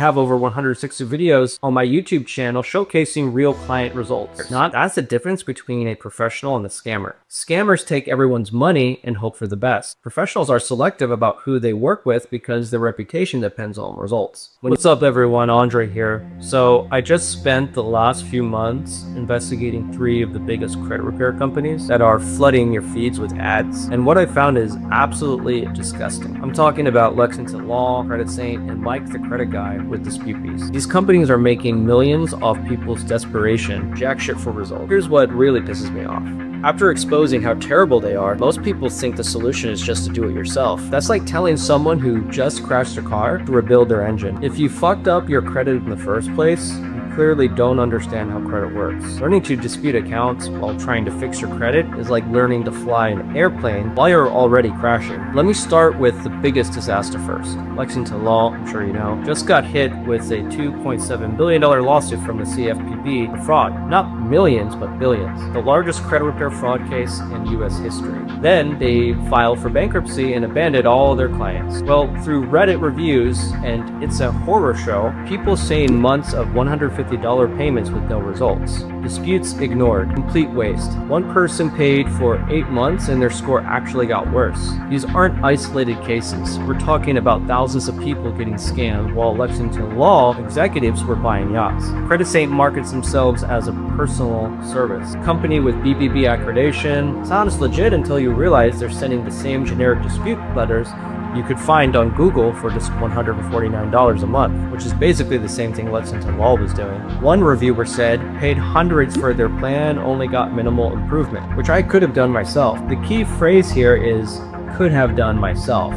I have over 160 videos on my YouTube channel showcasing real client results. That's the difference between a professional and a scammer. Scammers take everyone's money and hope for the best. Professionals are selective about who they work with because their reputation depends on results. What's up everyone, Andre here. So I just spent the last few months investigating 3 of the biggest credit repair companies that are flooding your feeds with ads. And what I found is absolutely disgusting. I'm talking about Lexington Law, Credit Saint, and Mike the Credit Guy with dispute fees. These companies are making millions off people's desperation, jack shit for results. Here's what really pisses me off. After exposing how terrible they are, most people think the solution is just to do it yourself. That's like telling someone who just crashed their car to rebuild their engine. If you fucked up your credit in the first place, you clearly don't understand how credit works. Learning to dispute accounts while trying to fix your credit is like learning to fly an airplane while you're already crashing. Let me start with the biggest disaster first. Lexington Law, I'm sure you know, just got hit with a $2.7 billion lawsuit from the CFPB for fraud. Not millions, but billions. The largest credit repair fraud case in US history. Then they filed for bankruptcy and abandoned all their clients. Well, through Reddit reviews, and it's a horror show, people saying months of $150 payments with no results. Disputes ignored. Complete waste. One person paid for 8 months and their score actually got worse. These aren't isolated cases. We're talking about thousands of people getting scammed while Lexington Law executives were buying yachts. Credit Saint markets themselves as a personal service company with BBB accreditation. Sounds legit until you realize they're sending the same generic dispute letters you could find on Google for just $149 a month, which is basically the same thing Lexington Law was doing. One reviewer said, paid hundreds for their plan, only got minimal improvement, which I could have done myself. The key phrase here is, could have done myself.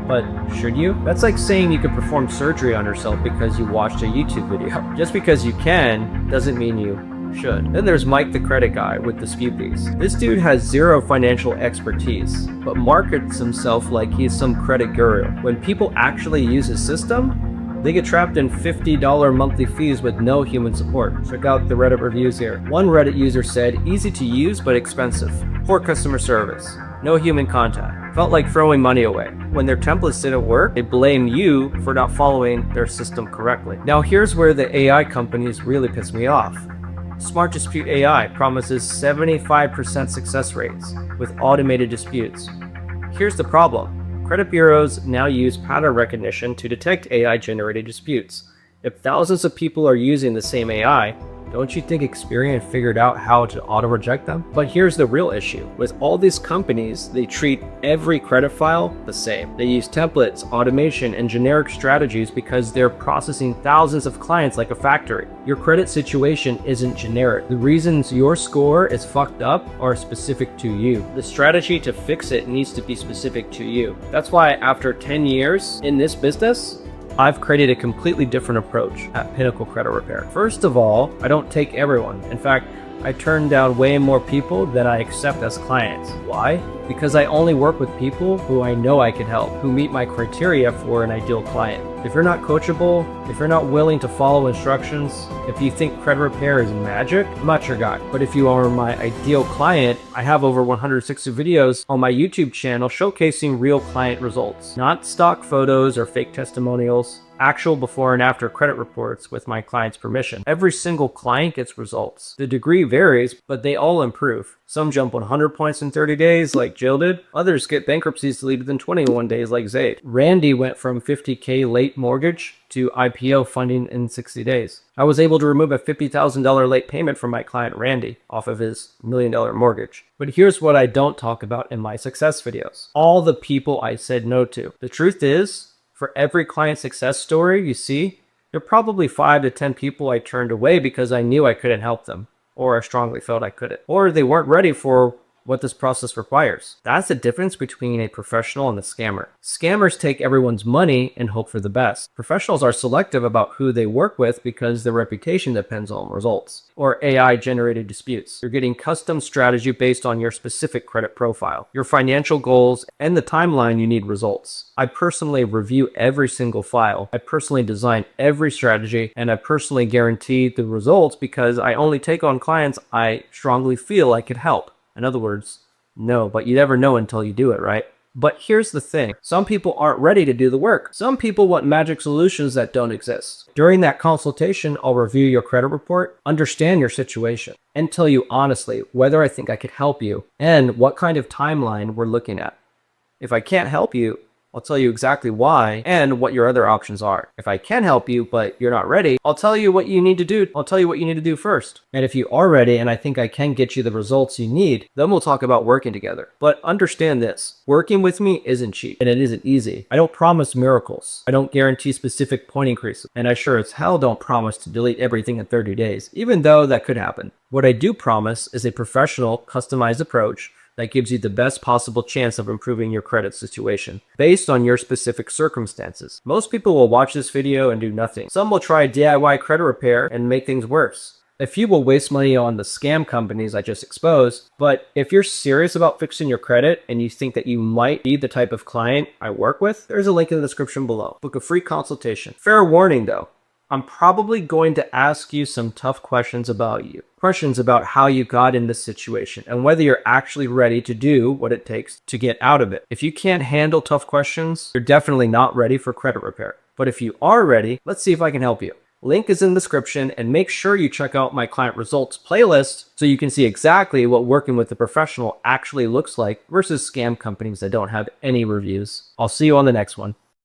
But should you? That's like saying you could perform surgery on yourself because you watched a YouTube video. Just because you can, doesn't mean you should. Then there's Mike the Credit Guy with dispute fees. This dude has zero financial expertise, but markets himself like he's some credit guru. When people actually use his system, they get trapped in $50 monthly fees with no human support. Check out the Reddit reviews here. One Reddit user said, easy to use but expensive. Poor customer service. No human contact. Felt like throwing money away. When their templates didn't work, they blame you for not following their system correctly. Now here's where the AI companies really piss me off. Smart Dispute AI promises 75% success rates with automated disputes. Here's the problem. Credit bureaus now use pattern recognition to detect AI-generated disputes. If thousands of people are using the same AI, don't you think Experian figured out how to auto-reject them? But here's the real issue. With all these companies, they treat every credit file the same. They use templates, automation, and generic strategies because they're processing thousands of clients like a factory. Your credit situation isn't generic. The reasons your score is fucked up are specific to you. The strategy to fix it needs to be specific to you. That's why after 10 years in this business, I've created a completely different approach at Pinnacle Credit Repair. First of all, I don't take everyone. In fact, I turn down way more people than I accept as clients. Why? Because I only work with people who I know I can help, who meet my criteria for an ideal client. If you're not coachable, if you're not willing to follow instructions, if you think credit repair is magic, I'm not your guy. But if you are my ideal client, I have over 160 videos on my YouTube channel showcasing real client results. Not stock photos or fake testimonials. Actual before and after credit reports with my client's permission. Every single client gets results. The degree varies, but they all improve. Some jump 100 points in 30 days like Jill did. Others get bankruptcies deleted in 21 days like Zaid. Randy went from $50K late mortgage to IPO funding in 60 days. I was able to remove a $50,000 late payment from my client Randy off of his $1 million mortgage. But here's what I don't talk about in my success videos. All the people I said no to. The truth is, for every client success story you see, there are probably 5 to 10 people I turned away because I knew I couldn't help them, or I strongly felt I couldn't, or they weren't ready for what this process requires. That's the difference between a professional and a scammer. Scammers take everyone's money and hope for the best. Professionals are selective about who they work with because their reputation depends on results, or AI-generated disputes. You're getting custom strategy based on your specific credit profile, your financial goals, and the timeline you need results. I personally review every single file. I personally design every strategy, and I personally guarantee the results because I only take on clients I strongly feel I could help. In other words, no, but you never know until you do it, right? But here's the thing. Some people aren't ready to do the work. Some people want magic solutions that don't exist. During that consultation, I'll review your credit report, understand your situation, and tell you honestly whether I think I could help you and what kind of timeline we're looking at. If I can't help you, I'll tell you exactly why and what your other options are. If I can help you, but you're not ready, I'll tell you what you need to do. I'll tell you what you need to do first. And if you are ready and I think I can get you the results you need, then we'll talk about working together. But understand this, working with me isn't cheap and it isn't easy. I don't promise miracles. I don't guarantee specific point increases. And I sure as hell don't promise to delete everything in 30 days, even though that could happen. What I do promise is a professional, customized approach that gives you the best possible chance of improving your credit situation based on your specific circumstances. Most people will watch this video and do nothing. Some will try DIY credit repair and make things worse. A few will waste money on the scam companies I just exposed, but if you're serious about fixing your credit and you think that you might be the type of client I work with, there's a link in the description below. Book a free consultation. Fair warning though, I'm probably going to ask you some tough questions about you. Questions about how you got in this situation and whether you're actually ready to do what it takes to get out of it. If you can't handle tough questions, you're definitely not ready for credit repair. But if you are ready, let's see if I can help you. Link is in the description, and make sure you check out my client results playlist so you can see exactly what working with a professional actually looks like versus scam companies that don't have any reviews. I'll see you on the next one.